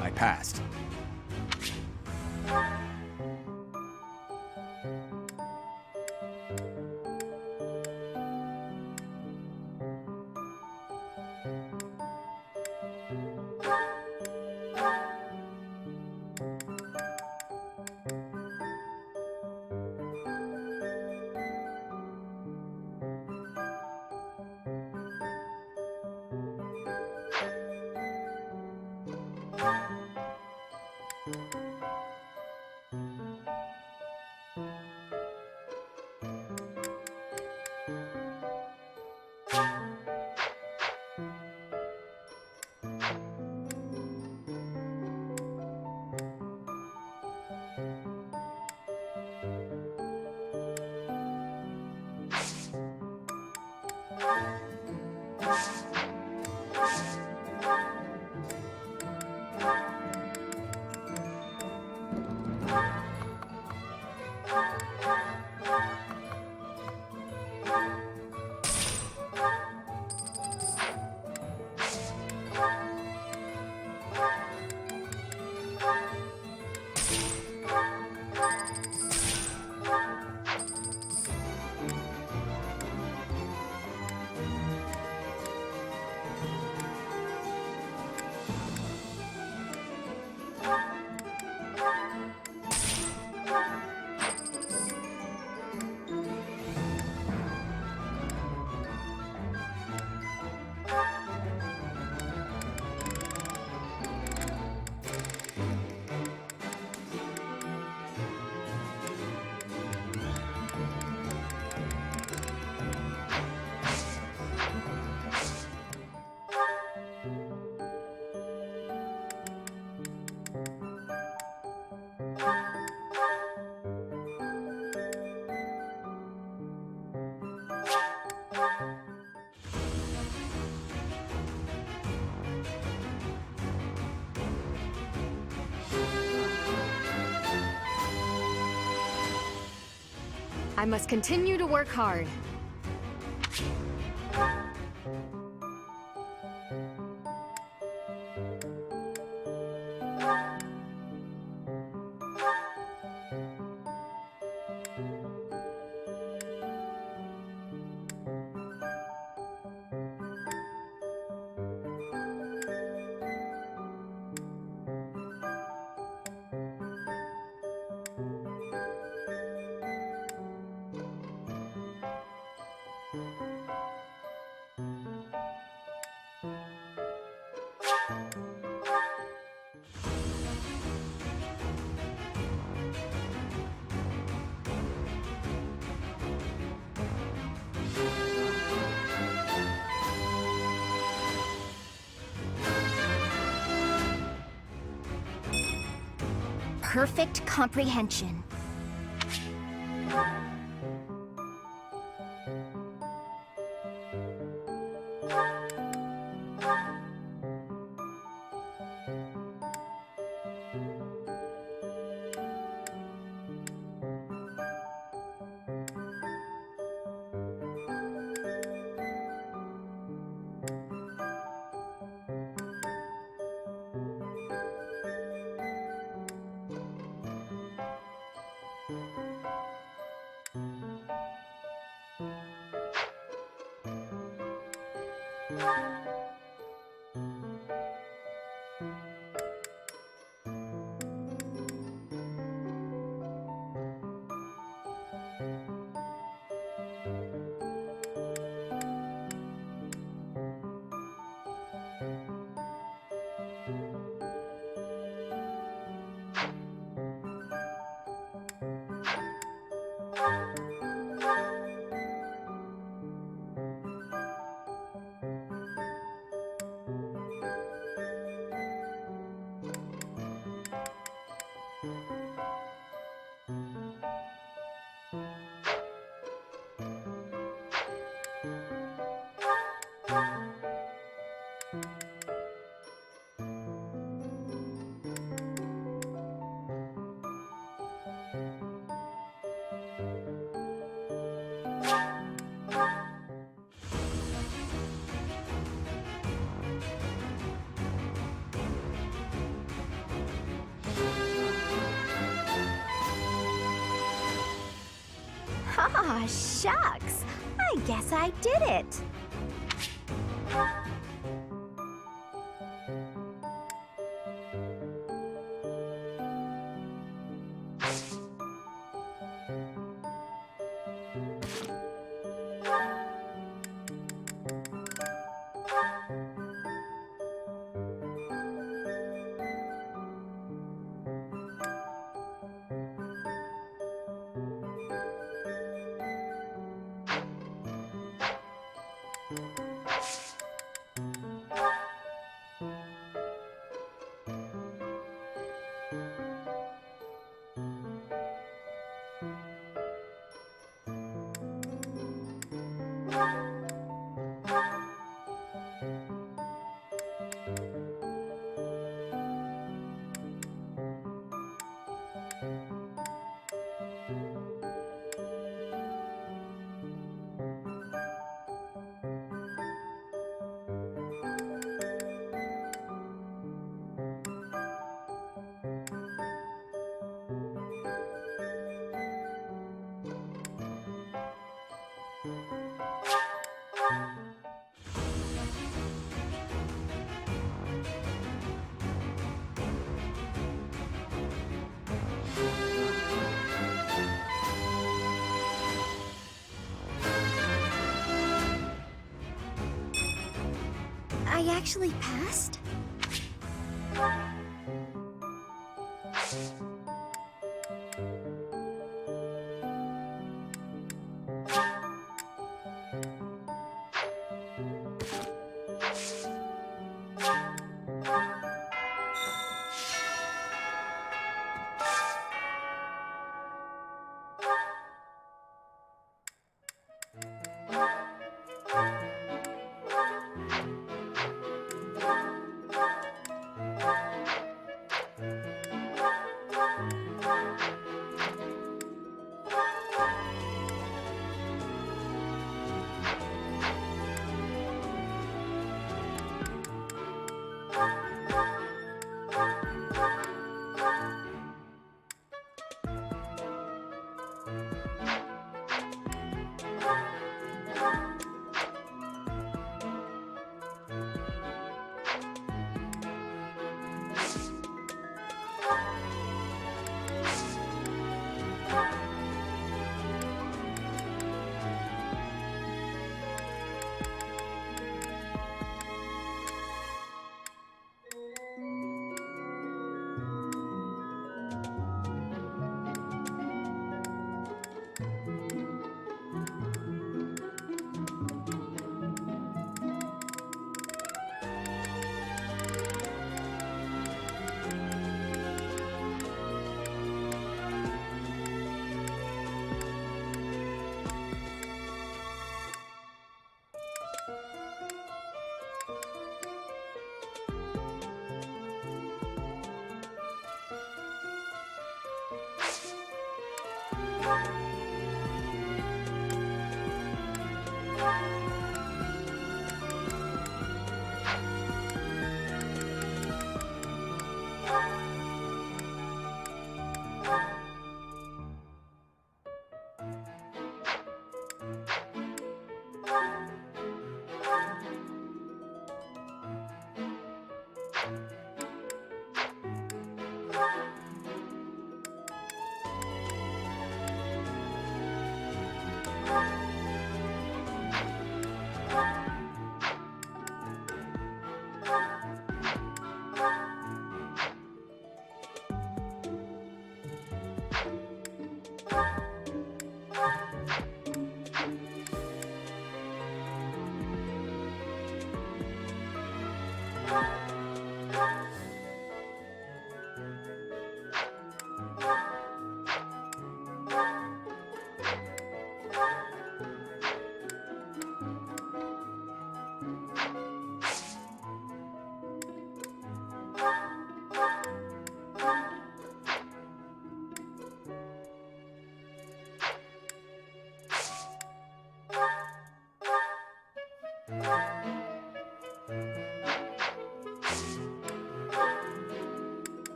I passed. I must continue to work hard. Perfect comprehension. Aw, shucks. I guess I did it. I actually passed?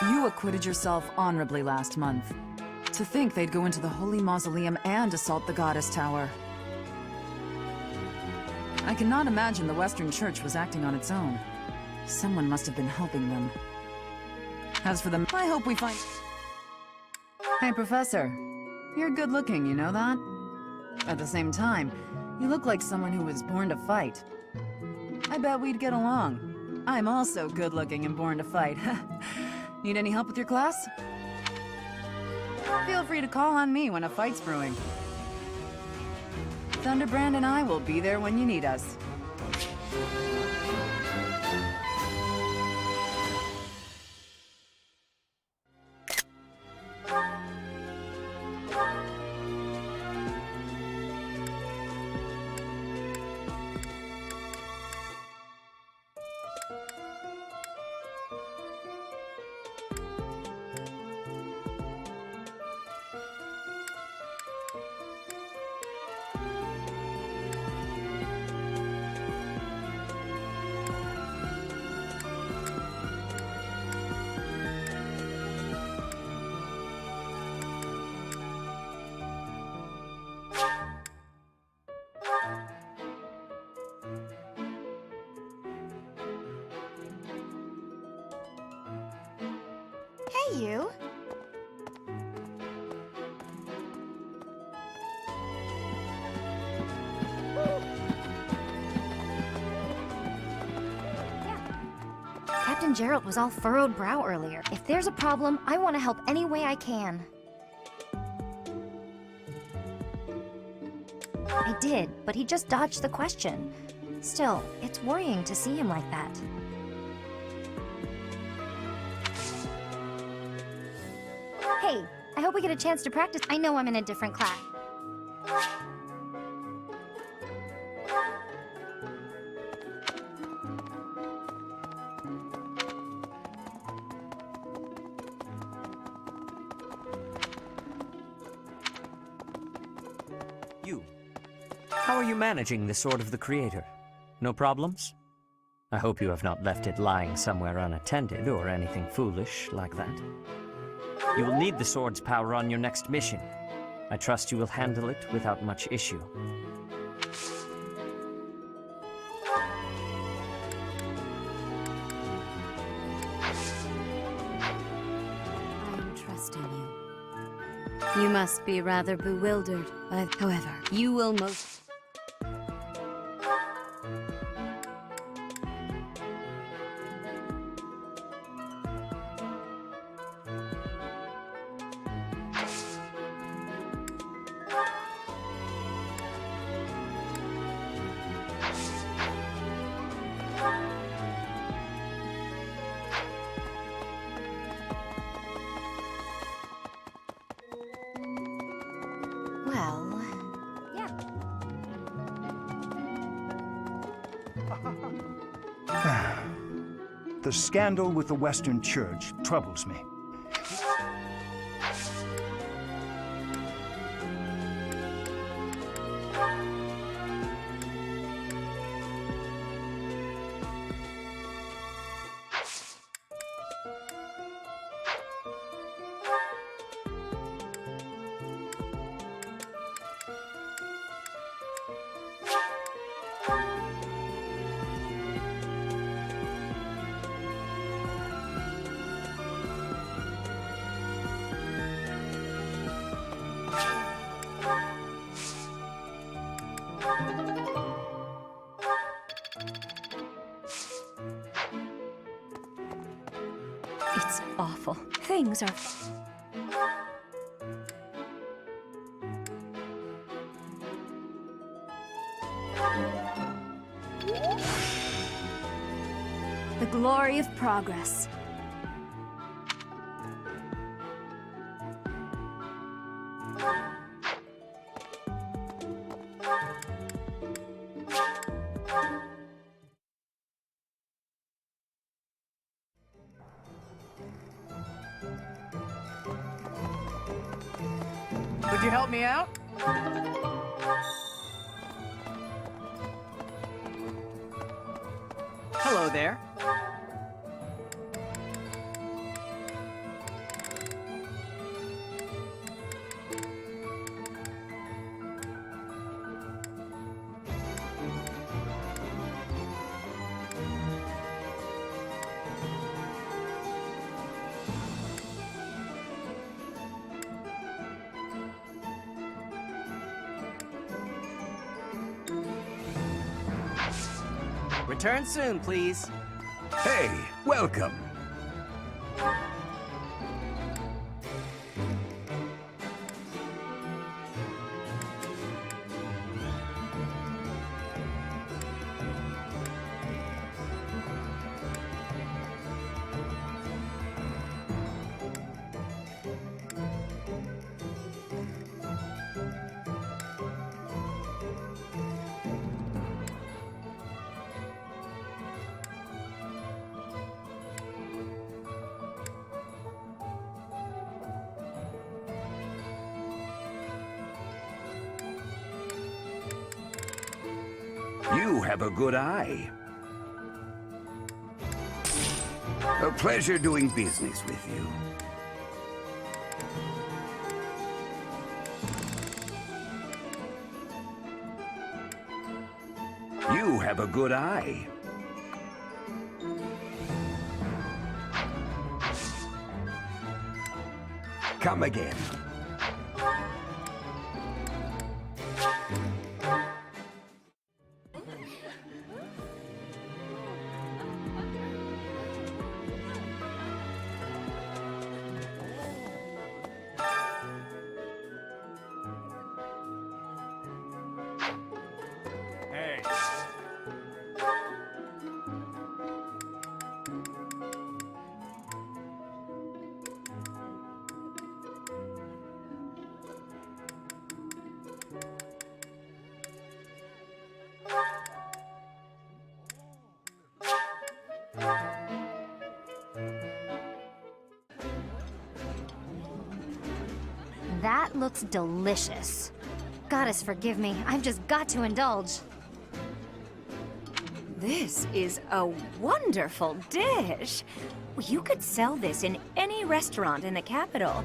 You acquitted yourself honorably last month. To think they'd go into the Holy Mausoleum and assault the Goddess Tower. I cannot imagine the Western Church was acting on its own. Someone must have been helping them. As for them, I hope we find... Hey, Professor. You're good looking, you know that? At the same time, you look like someone who was born to fight. I bet we'd get along. I'm also good looking and born to fight. Need any help with your class? Feel free to call on me when a fight's brewing. Thunderbrand and I will be there when you need us. Hey, you. Captain Gerald was all furrowed brow earlier. If there's a problem, I want to help any way I can. I did, but he just dodged the question. Still, it's worrying to see him like that. Hey, I hope we get a chance to practice. I know I'm in a different class. You. How are you managing the Sword of the Creator? No problems? I hope you have not left it lying somewhere unattended or anything foolish like that. You will need the sword's power on your next mission. I trust you will handle it without much issue. I'm trusting you. You must be rather bewildered by... However, you will most... Well, yeah. The scandal with the Western Church troubles me. It's awful. Things are... The glory of progress. Could you help me out? Hello there. Return soon, please. Hey, welcome. You have a good eye. A pleasure doing business with you. You have a good eye. Come again. Hey. That looks delicious. Goddess forgive me, I've just got to indulge. This is a wonderful dish. You could sell this in any restaurant in the capital.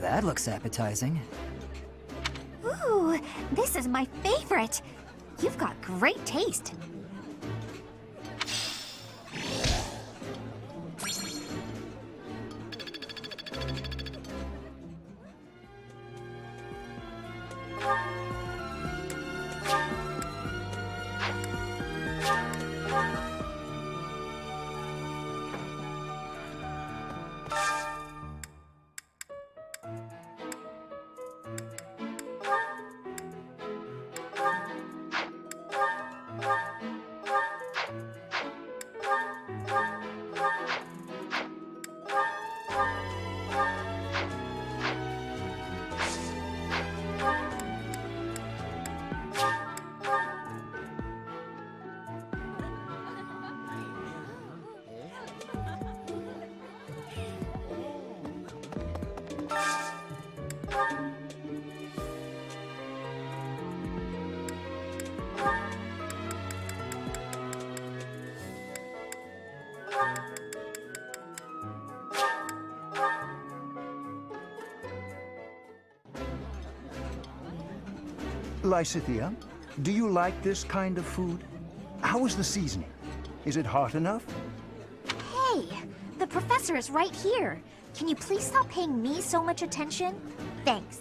That looks appetizing. Ooh, this is my favorite. You've got great taste. Lysithea, do you like this kind of food? How is the seasoning? Is it hot enough? Hey, the professor is right here. Can you please stop paying me so much attention? Thanks.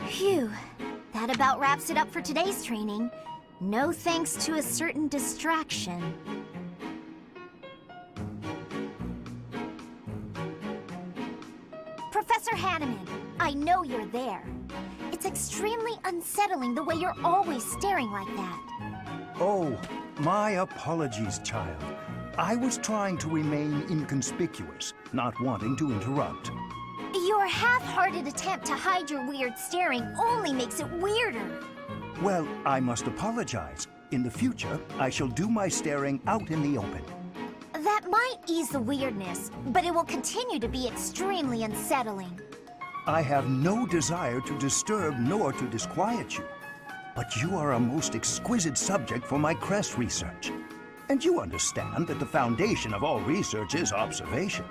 Phew, that about wraps it up for today's training. No thanks to a certain distraction. Professor Hanneman, I know you're there. It's extremely unsettling the way you're always staring like that. Oh, my apologies, child. I was trying to remain inconspicuous, not wanting to interrupt. Your half-hearted attempt to hide your weird staring only makes it weirder. Well, I must apologize. In the future, I shall do my staring out in the open. That might ease the weirdness, but it will continue to be extremely unsettling. I have no desire to disturb nor to disquiet you. But you are a most exquisite subject for my crest research. And you understand that the foundation of all research is observation.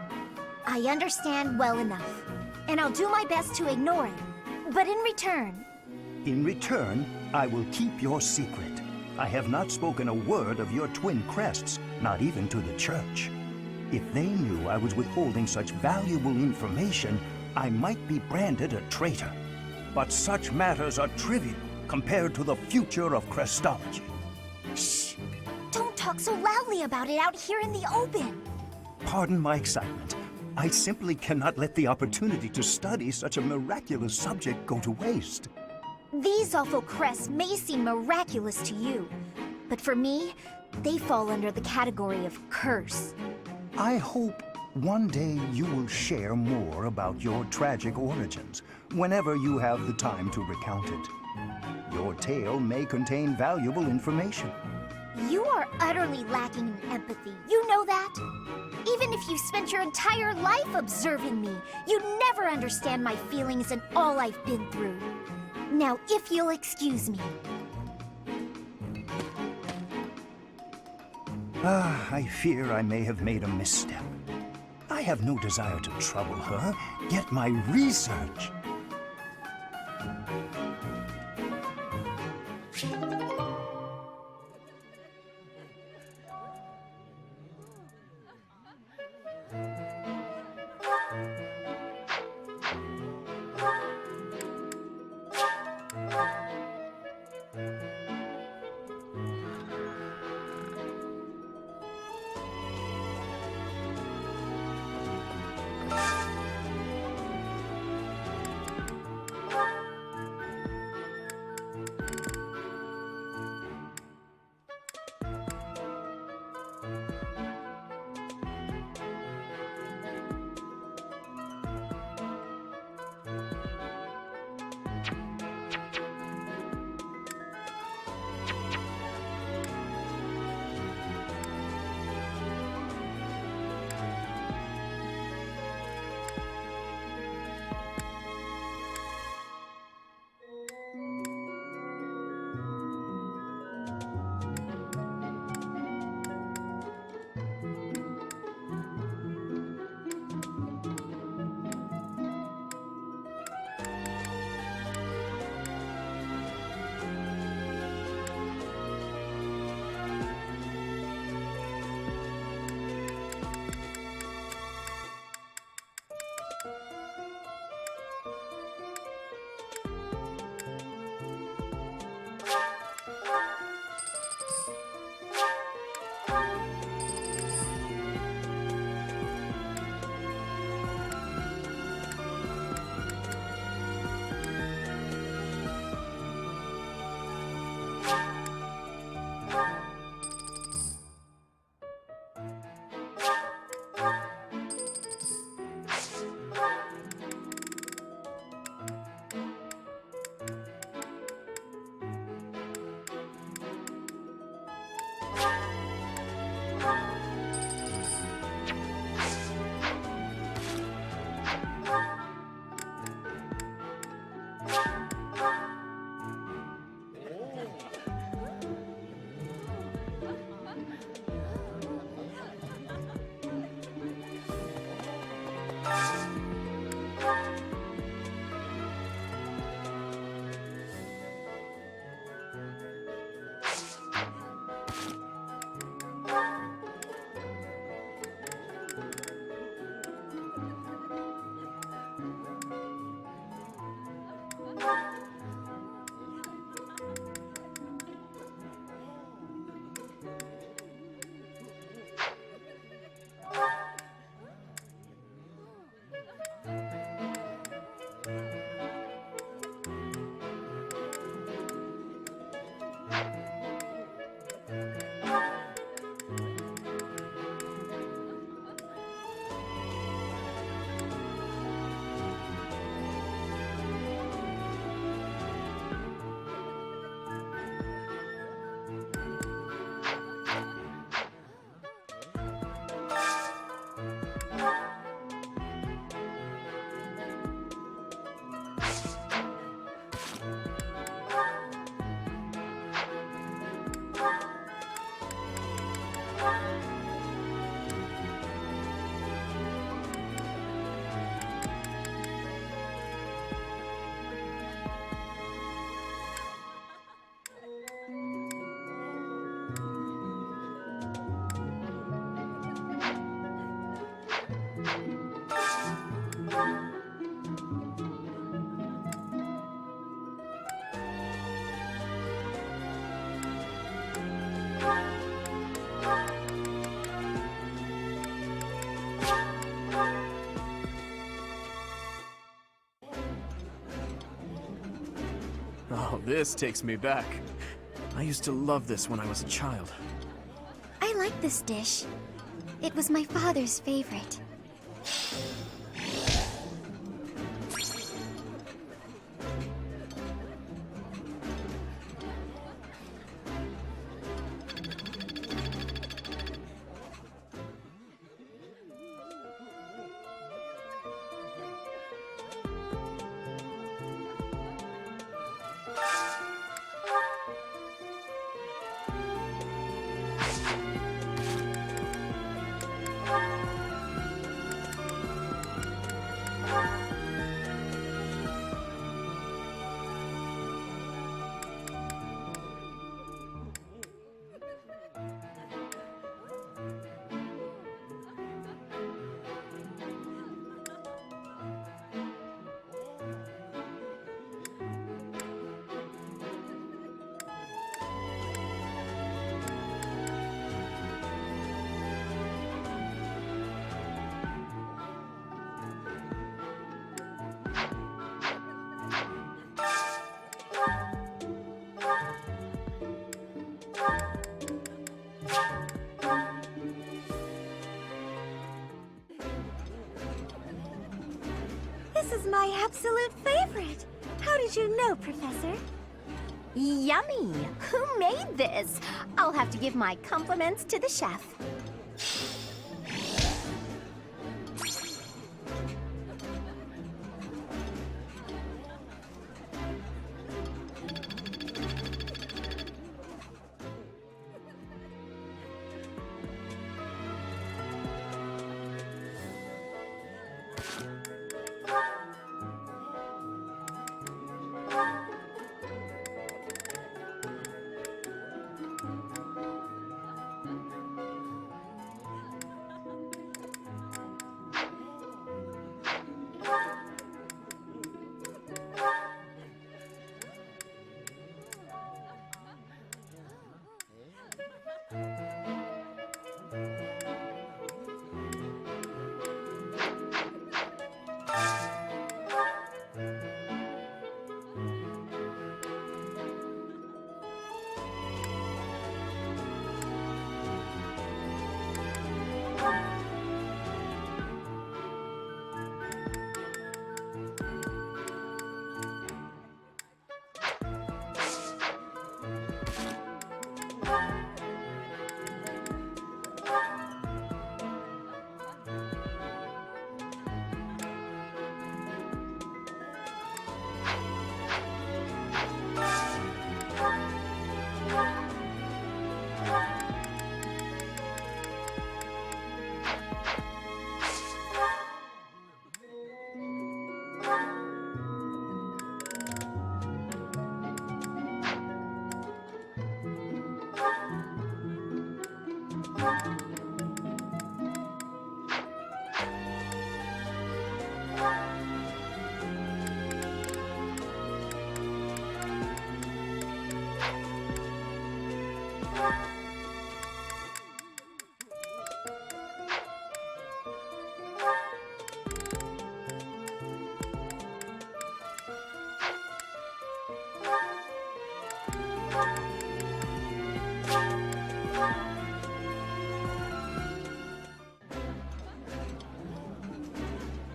I understand well enough, and I'll do my best to ignore it. But in return... In return, I will keep your secret. I have not spoken a word of your twin crests, not even to the church. If they knew I was withholding such valuable information, I might be branded a traitor. But such matters are trivial compared to the future of crestology. Shh! Don't talk so loudly about it out here in the open! Pardon my excitement. I simply cannot let the opportunity to study such a miraculous subject go to waste. These awful crests may seem miraculous to you, but for me, they fall under the category of curse. I hope one day you will share more about your tragic origins, whenever you have the time to recount it. Your tale may contain valuable information. You are utterly lacking in empathy, you know that? Even if you spent your entire life observing me, you'd never understand my feelings and all I've been through. Now, if you'll excuse me. I fear I may have made a misstep. I have no desire to trouble her, yet my research... Oh, this takes me back. I used to love this when I was a child. I like this dish. It was my father's favorite. This is my absolute favorite. How did you know, Professor? Yummy! Who made this? I'll have to give my compliments to the chef.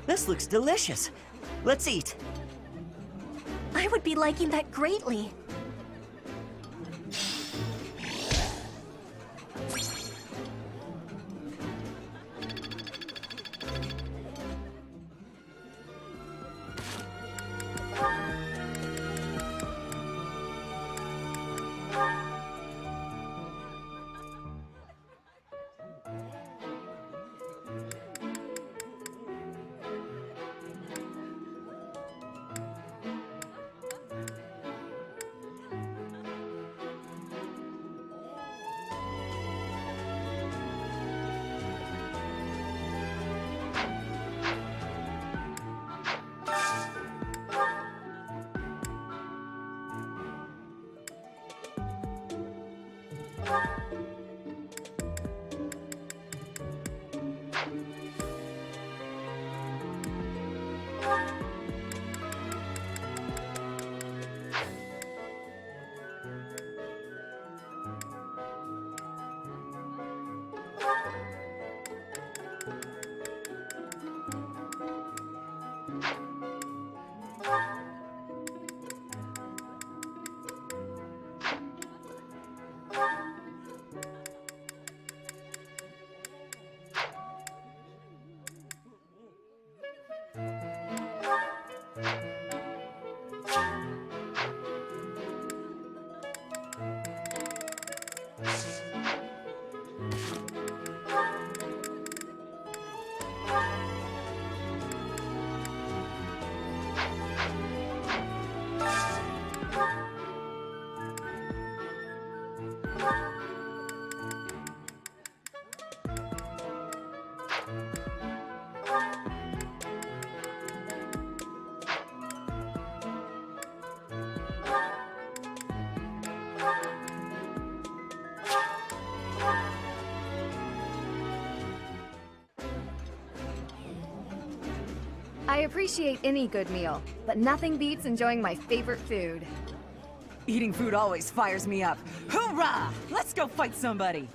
This looks delicious. Let's eat. I would be liking that greatly. I appreciate any good meal, but nothing beats enjoying my favorite food. Eating food always fires me up. Hoorah! Let's go fight somebody!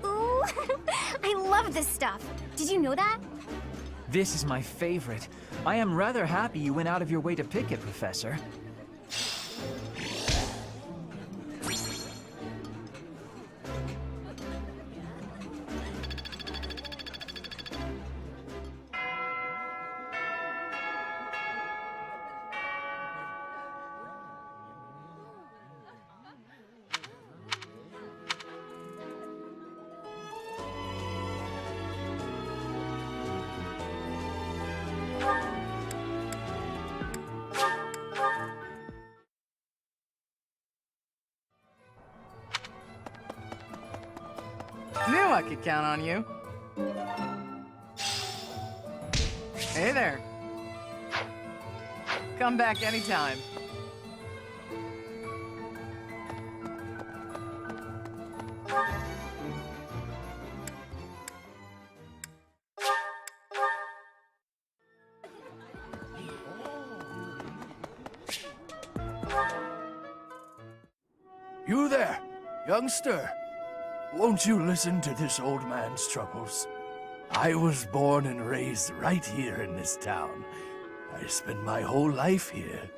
Ooh, I love this stuff. Did you know that? This is my favorite. I am rather happy you went out of your way to pick it, Professor. Knew I could count on you. Hey there. Come back anytime. You there, youngster. Won't you listen to this old man's troubles? I was born and raised right here in this town. I spent my whole life here.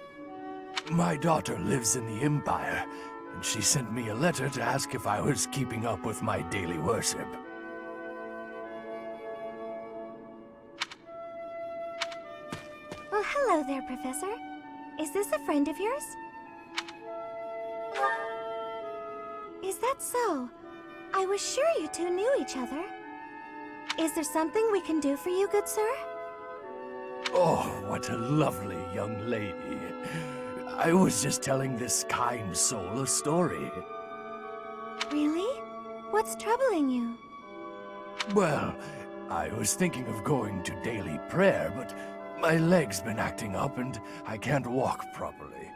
My daughter lives in the Empire, and she sent me a letter to ask if I was keeping up with my daily worship. Well, hello there, Professor. Is this a friend of yours? Is that so? I was sure you two knew each other. Is there something we can do for you, good sir? Oh, what a lovely young lady. I was just telling this kind soul a story. Really? What's troubling you? Well, I was thinking of going to daily prayer, but my leg's been acting up and I can't walk properly.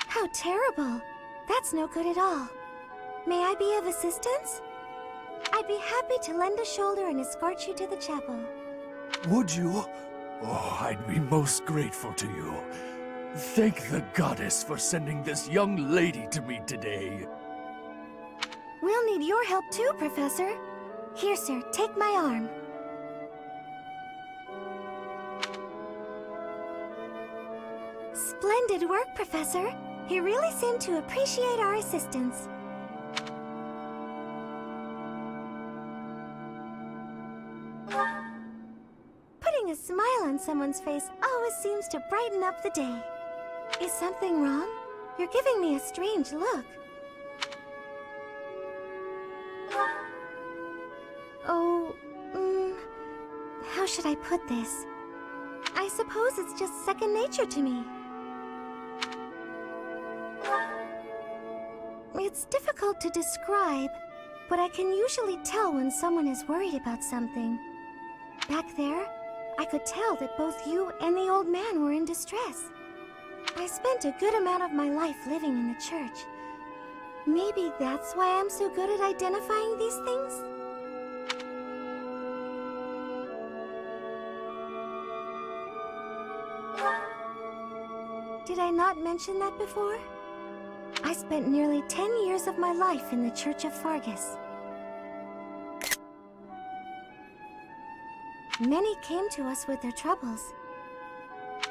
How terrible. That's no good at all. May I be of assistance? I'd be happy to lend a shoulder and escort you to the chapel. Would you? Oh, I'd be most grateful to you. Thank the goddess for sending this young lady to me today. We'll need your help too, Professor. Here, sir, take my arm. Splendid work, Professor. He really seemed to appreciate our assistance. Putting a smile on someone's face always seems to brighten up the day. Is something wrong? You're giving me a strange look. Oh, how should I put this? I suppose it's just second nature to me. It's difficult to describe, but I can usually tell when someone is worried about something. Back there, I could tell that both you and the old man were in distress. I spent a good amount of my life living in the church. Maybe that's why I'm so good at identifying these things? Did I not mention that before? I spent nearly 10 years of my life in the Church of Fargus. Many came to us with their troubles.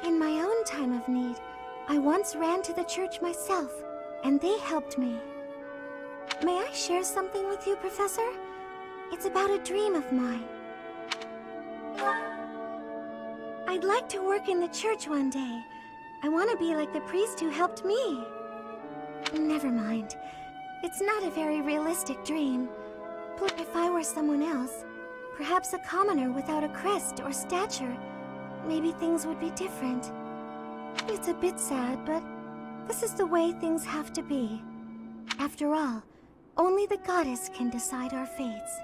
In my own time of need, I once ran to the church myself, and they helped me. May I share something with you, Professor? It's about a dream of mine. I'd like to work in the church one day. I want to be like the priest who helped me. Never mind. It's not a very realistic dream. But if I were someone else, perhaps a commoner without a crest or stature, maybe things would be different. It's a bit sad, but this is the way things have to be. After all, only the goddess can decide our fates.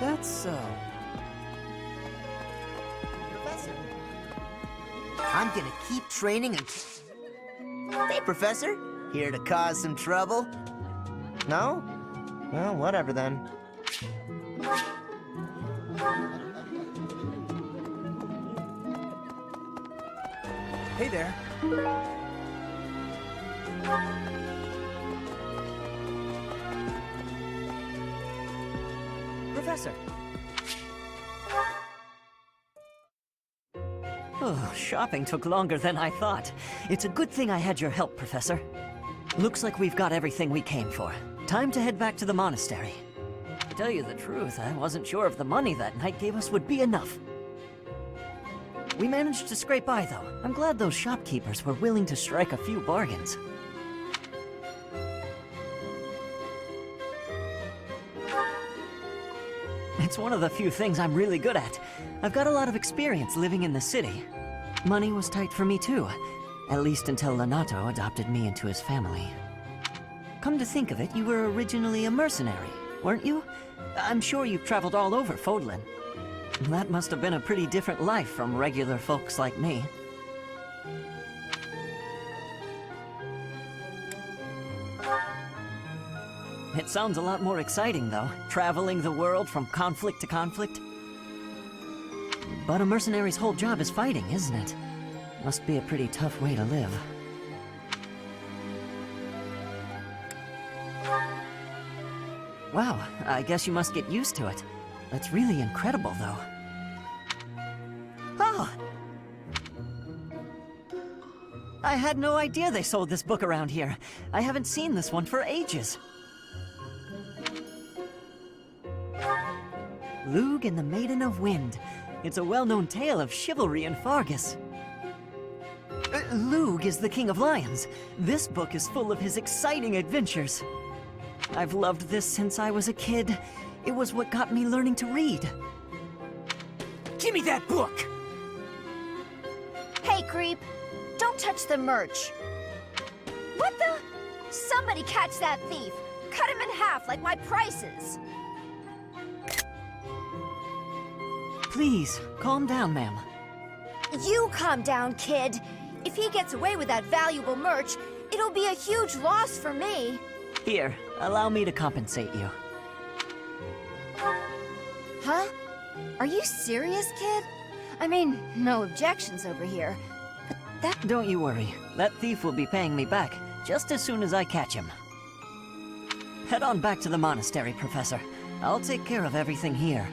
That's so. Professor, I'm gonna keep training and... Hey, Professor. Here to cause some trouble? No? Well, whatever then. Hey there. Professor. Oh, shopping took longer than I thought. It's a good thing I had your help, Professor. Looks like we've got everything we came for. Time to head back to the monastery. To tell you the truth, I wasn't sure if the money that knight gave us would be enough. We managed to scrape by, though. I'm glad those shopkeepers were willing to strike a few bargains. It's one of the few things I'm really good at. I've got a lot of experience living in the city. Money was tight for me too, at least until Lenato adopted me into his family. Come to think of it, you were originally a mercenary, weren't you? I'm sure you've traveled all over Fodlan. That must have been a pretty different life from regular folks like me. It sounds a lot more exciting, though, traveling the world from conflict to conflict. But a mercenary's whole job is fighting, isn't it? Must be a pretty tough way to live. Wow, I guess you must get used to it. That's really incredible, though. Oh! I had no idea they sold this book around here. I haven't seen this one for ages. Lug and the Maiden of Wind. It's a well-known tale of chivalry in Fargus. Lug is the King of Lions. This book is full of his exciting adventures. I've loved this since I was a kid. It was what got me learning to read. Give me that book! Hey, creep! Don't touch the merch! What the? Somebody catch that thief! Cut him in half like my prices! Please, calm down, ma'am. You calm down, kid. If he gets away with that valuable merch, it'll be a huge loss for me. Here, allow me to compensate you. Huh? Are you serious, kid? I mean, no objections over here. But that... Don't you worry. That thief will be paying me back just as soon as I catch him. Head on back to the monastery, Professor. I'll take care of everything here.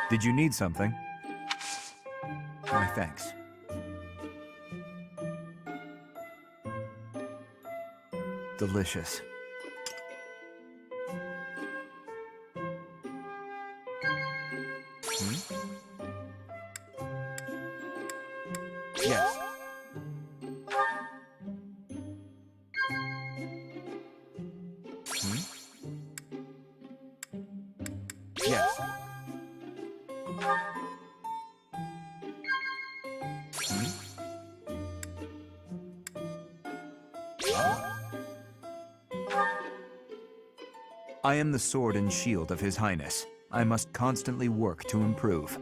Did you need something? Why, thanks. Delicious. Yes. Yes. I am the sword and shield of His Highness. I must constantly work to improve.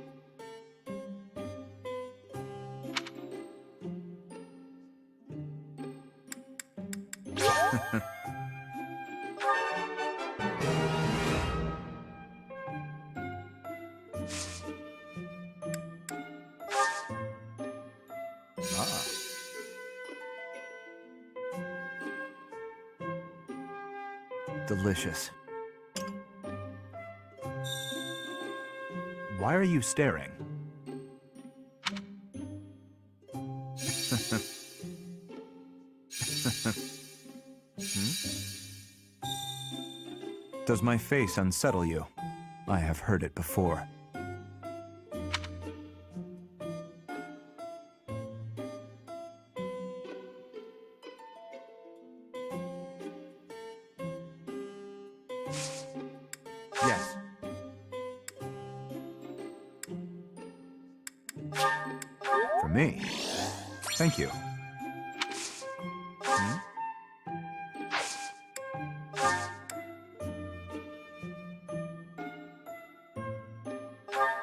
Delicious. Why are you staring? Does my face unsettle you? I have heard it before. Yes. For me? Thank you.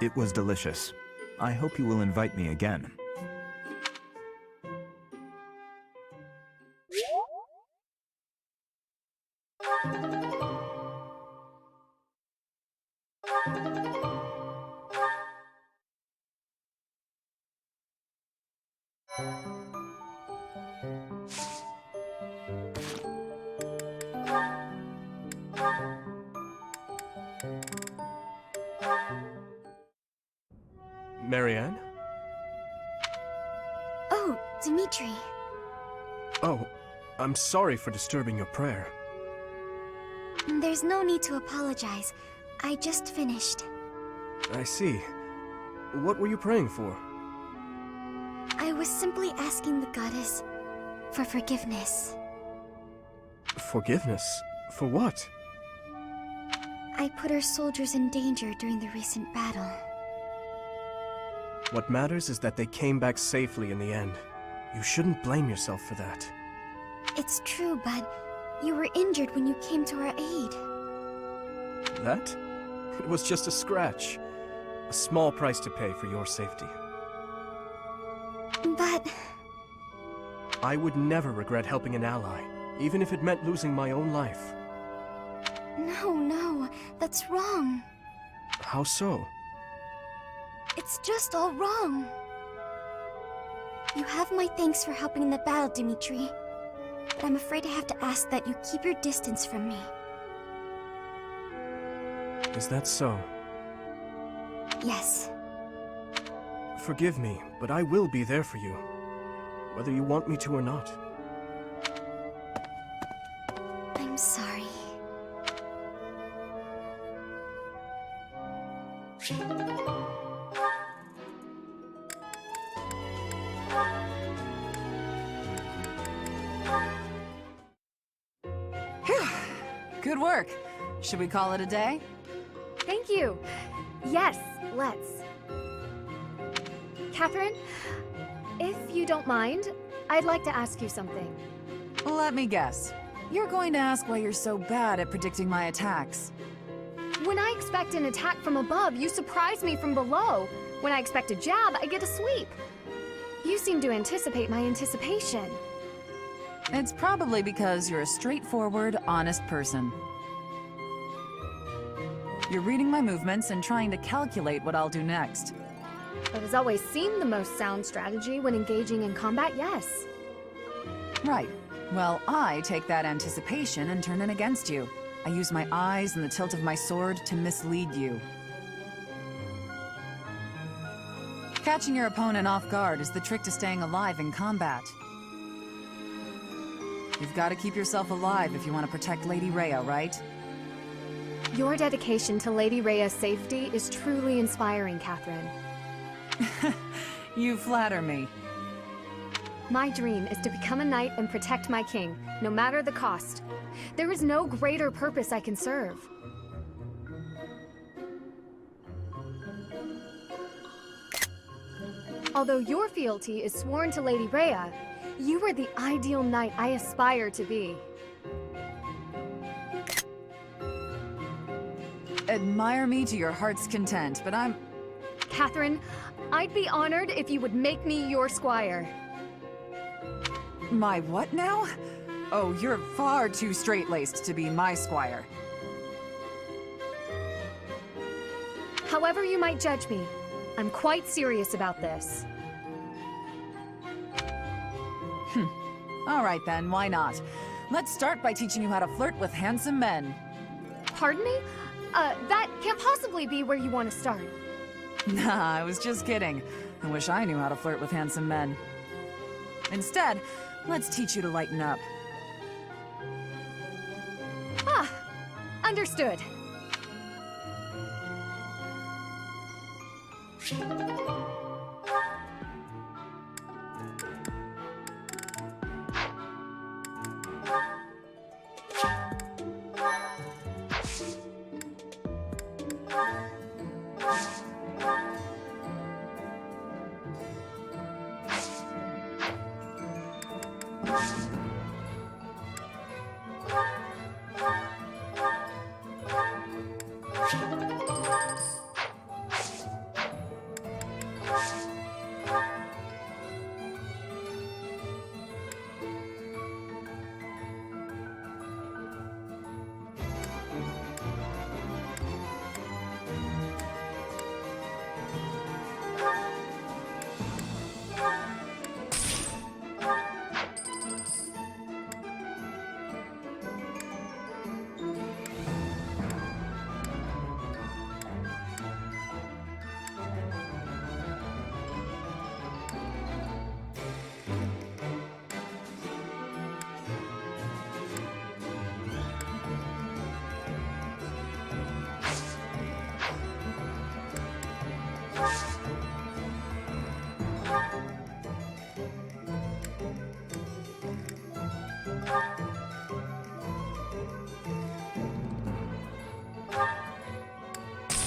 It was delicious. I hope you will invite me again. Marianne? Oh, Dimitri. Oh, I'm sorry for disturbing your prayer. There's no need to apologize. I just finished. I see. What were you praying for? I was simply asking the goddess for forgiveness. Forgiveness? For what? I put our soldiers in danger during the recent battle. What matters is that they came back safely in the end. You shouldn't blame yourself for that. It's true, but you were injured when you came to our aid. That? It was just a scratch. A small price to pay for your safety. But... I would never regret helping an ally, even if it meant losing my own life. No, that's wrong. How so? It's just all wrong. You have my thanks for helping in the battle, Dimitri. But I'm afraid I have to ask that you keep your distance from me. Is that so? Yes. Forgive me, but I will be there for you, whether you want me to or not. I'm sorry. Good work. Should we call it a day? Thank you. Yes, let's. Catherine, if you don't mind, I'd like to ask you something. Let me guess. You're going to ask why you're so bad at predicting my attacks. When I expect an attack from above, you surprise me from below. When I expect a jab, I get a sweep. You seem to anticipate my anticipation. It's probably because you're a straightforward, honest person. You're reading my movements and trying to calculate what I'll do next. That has always seemed the most sound strategy when engaging in combat, yes. Right. Well, I take that anticipation and turn it against you. I use my eyes and the tilt of my sword to mislead you. Catching your opponent off guard is the trick to staying alive in combat. You've got to keep yourself alive if you want to protect Lady Rhea, right? Your dedication to Lady Rhea's safety is truly inspiring, Catherine. You flatter me. My dream is to become a knight and protect my king, no matter the cost. There is no greater purpose I can serve. Although your fealty is sworn to Lady Rhea, you are the ideal knight I aspire to be. Admire me to your heart's content, but I'm... Catherine, I'd be honored if you would make me your squire. My what now? Oh, you're far too straight-laced to be my squire. However you might judge me, I'm quite serious about this. All right then, why not? Let's start by teaching you how to flirt with handsome men. Pardon me? That can't possibly be where you want to start. Nah, I was just kidding. I wish I knew how to flirt with handsome men. Instead, let's teach you to lighten up. Ah, understood.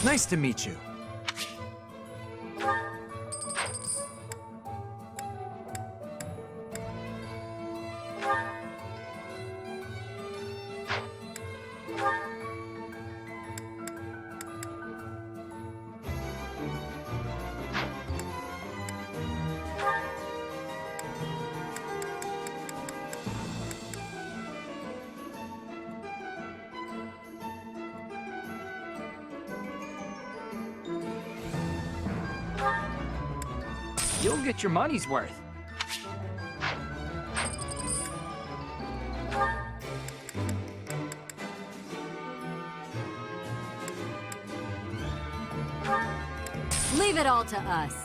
Nice to meet you. You'll get your money's worth. Leave it all to us.